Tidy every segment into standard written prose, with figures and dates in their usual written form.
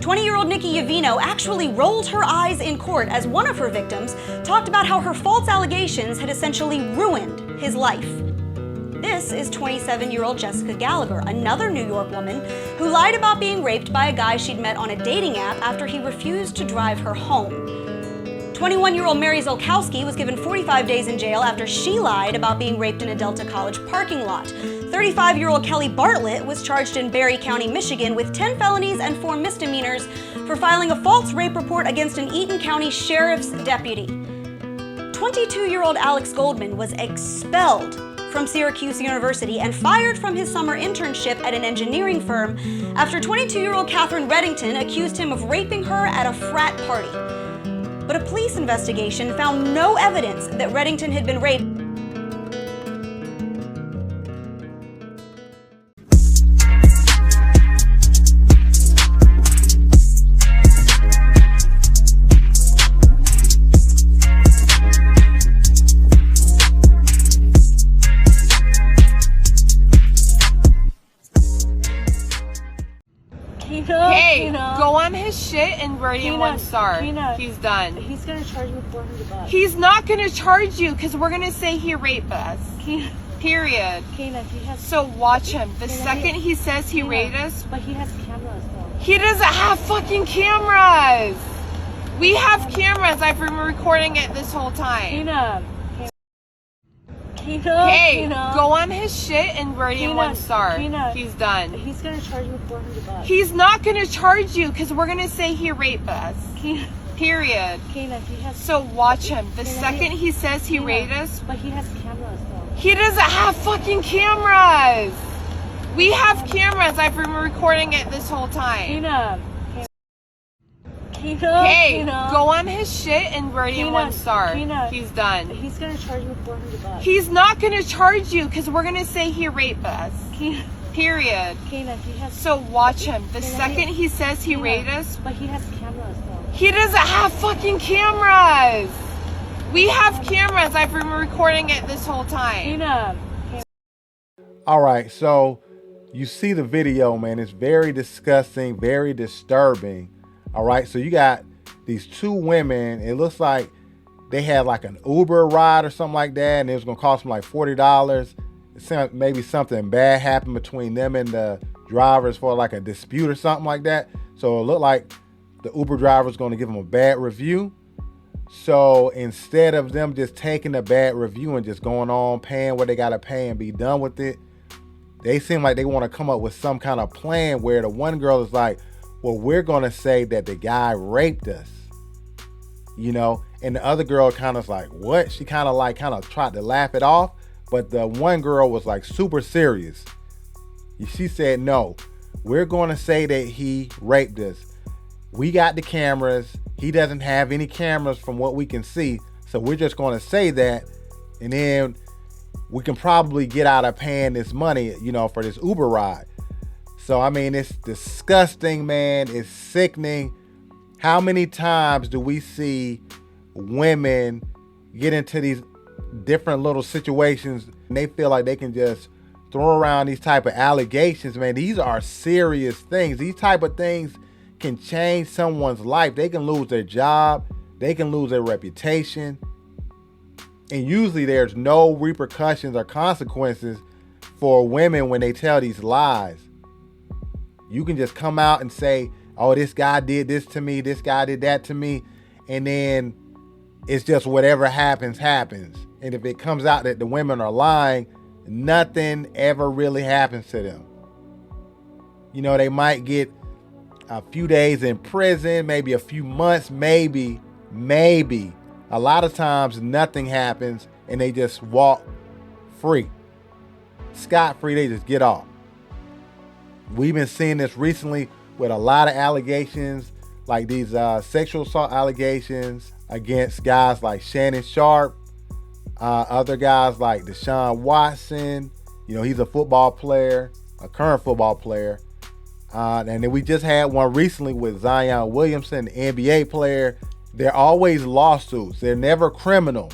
20-year-old Nikki Yavino actually rolled her eyes in court as one of her victims talked about how her false allegations had essentially ruined his life. This is 27-year-old Jessica Gallagher, another New York woman who lied about being raped by a guy she'd met on a dating app after he refused to drive her home. 21-year-old Mary Zolkowski was given 45 days in jail after she lied about being raped in a Delta College parking lot. 35-year-old Kelly Bartlett was charged in Barry County, Michigan with 10 felonies and 4 misdemeanors for filing a false rape report against an Eaton County sheriff's deputy. 22-year-old Alex Goldman was expelled from Syracuse University and fired from his summer internship at an engineering firm after 22-year-old Catherine Reddington accused him of raping her at a frat party. But a police investigation found no evidence that Reddington had been raped. Hey, go on his shit and rate him 1 star. He's done. He's gonna charge me $400. He's not gonna charge you because we're gonna say he raped us. Period. He has. So watch him. The second he says he raped us. But he has cameras though. He doesn't have fucking cameras. We have cameras. I've been recording it this whole time. Hey, go on his shit and rate him 1 star. He's done. He's gonna charge me $400. He's not gonna charge you because we're gonna say he raped us. Period. He has. So watch him. The second he says he raped us. But he has cameras though. He doesn't have fucking cameras. We have cameras. I've been recording it this whole time. Hey, go on his shit and rate him 1 star. He's done. He's gonna charge me $400. He's not gonna charge you because we're gonna say he raped us. Period. He has. So watch him. The second he says he raped us. But he has cameras though. He doesn't have fucking cameras. We have cameras. I've been recording it this whole time. All right, so you see the video, man. It's very disgusting, very disturbing. All right, so you got these 2 women. It looks like they had like an Uber ride or something like that, and it was gonna cost them like $40. It seemed like maybe something bad happened between them and the drivers for like a dispute or something like that. So it looked like the Uber driver was gonna give them a bad review. So instead of them just taking the bad review and just going on, paying what they gotta pay and be done with it, they seem like they wanna come up with some kind of plan where the one girl is like, well, we're gonna say that the guy raped us, and the other girl kind of like, what? She kind of tried to laugh it off, but the one girl was like super serious. She said, no, we're gonna say that he raped us. We got the cameras. He doesn't have any cameras from what we can see, so we're just gonna say that, and then we can probably get out of paying this money, for this Uber ride. So, I mean, it's disgusting, man. It's sickening. How many times do we see women get into these different little situations and they feel like they can just throw around these type of allegations, man? These are serious things. These type of things can change someone's life. They can lose their job. They can lose their reputation. And usually there's no repercussions or consequences for women when they tell these lies. You can just come out and say, oh, this guy did this to me, this guy did that to me, and then it's just whatever happens, happens. And if it comes out that the women are lying, nothing ever really happens to them. They might get a few days in prison, maybe a few months, maybe. A lot of times nothing happens and they just walk free. Scot-free, they just get off. We've been seeing this recently with a lot of allegations, like these sexual assault allegations against guys like Shannon Sharp, other guys like Deshaun Watson. He's a football player, a current football player. And then we just had one recently with Zion Williamson, the NBA player. They're always lawsuits. They're never criminal.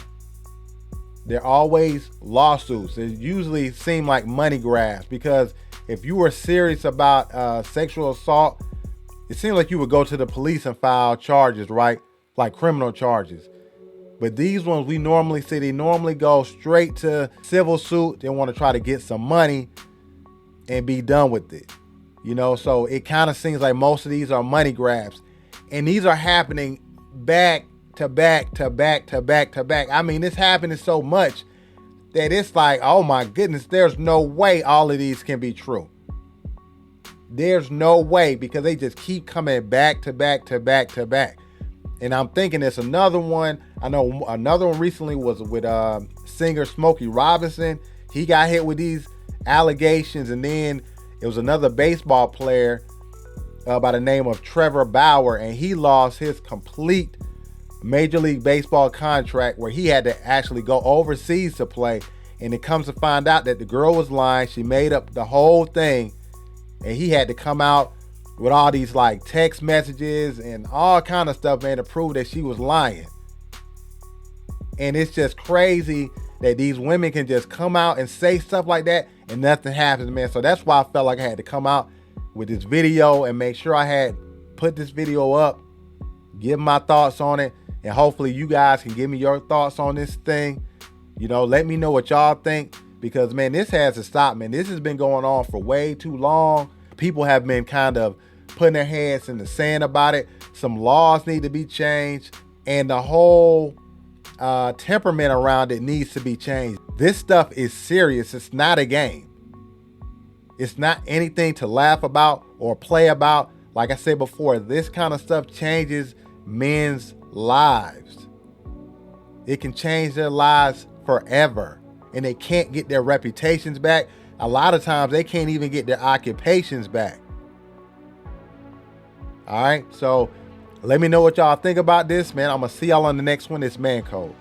They're always lawsuits. They usually seem like money grabs, because if you were serious about sexual assault it seems like you would go to the police and file charges, right? Like criminal charges. But these ones we normally see, they normally go straight to civil suit. They want to try to get some money and be done with it. You know, so it kind of seems like most of these are money grabs. And these are happening back to back to back to back to back. I mean, it's happening so much that it's like, oh my goodness, there's no way all of these can be true. There's no way, because they just keep coming back to back to back to back. And I'm thinking it's another one. I know another one recently was with singer Smokey Robinson. He got hit with these allegations. And then it was another baseball player by the name of Trevor Bauer, and he lost his complete Major League Baseball contract, where he had to actually go overseas to play. And it comes to find out that the girl was lying. She made up the whole thing, and he had to come out with all these like text messages and all kind of stuff, man, to prove that she was lying. And it's just crazy that these women can just come out and say stuff like that and nothing happens, man. So that's why I felt like I had to come out with this video and make sure I had put this video up, give my thoughts on it, and hopefully you guys can give me your thoughts on this thing. You know, let me know what y'all think, because man, this has to stop, man. This has been going on for way too long. People have been kind of putting their heads in the sand about it. Some laws need to be changed, and the whole temperament around it needs to be changed. This stuff is serious. It's not a game. It's not anything to laugh about or play about. Like I said before, this kind of stuff changes men's lives. It can change their lives forever, and they can't get their reputations back. A lot of times they can't even get their occupations back. All right, so let me know what y'all think about this, man. I'm gonna see y'all on the next one. It's ManCode.